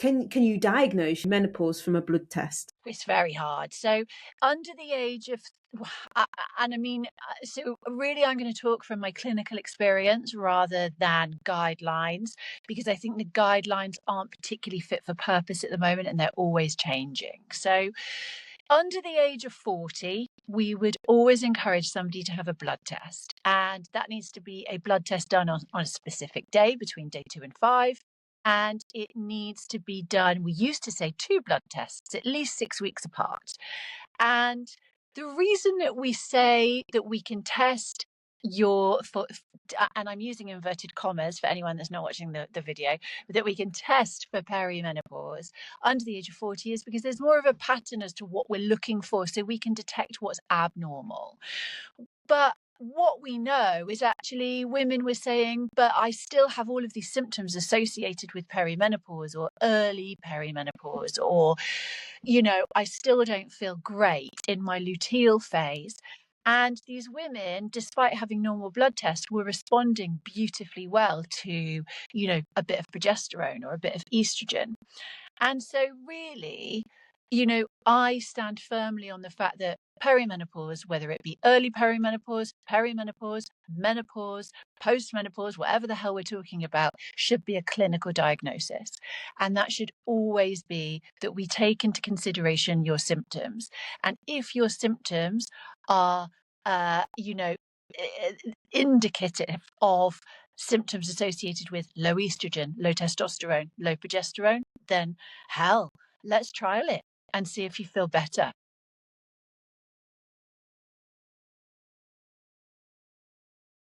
Can you diagnose menopause from a blood test? It's very hard. So under the age of, and I mean, so really I'm going to talk from my clinical experience rather than guidelines, because I think the guidelines aren't particularly fit for purpose at the moment and they're always changing. So under the age of 40, we would always encourage somebody to have a blood test. And that needs to be a blood test done on a specific day between day 2 and 5. And it needs to be done, we used to say 2 blood tests, at least 6 weeks apart. And the reason that we say that we can test and I'm using inverted commas for anyone that's not watching the video, but that we can test for perimenopause under the age of 40 is because there's more of a pattern as to what we're looking for, so we can detect what's abnormal. But what we know is actually women were saying, but I still have all of these symptoms associated with perimenopause or early perimenopause, or, I still don't feel great in my luteal phase. And these women, despite having normal blood tests, were responding beautifully well to, a bit of progesterone or a bit of estrogen. And so really, I stand firmly on the fact that perimenopause, whether it be early perimenopause, menopause, postmenopause, whatever the hell we're talking about, should be a clinical diagnosis. And that should always be that we take into consideration your symptoms. And if your symptoms are, indicative of symptoms associated with low estrogen, low testosterone, low progesterone, then hell, let's trial it and see if you feel better.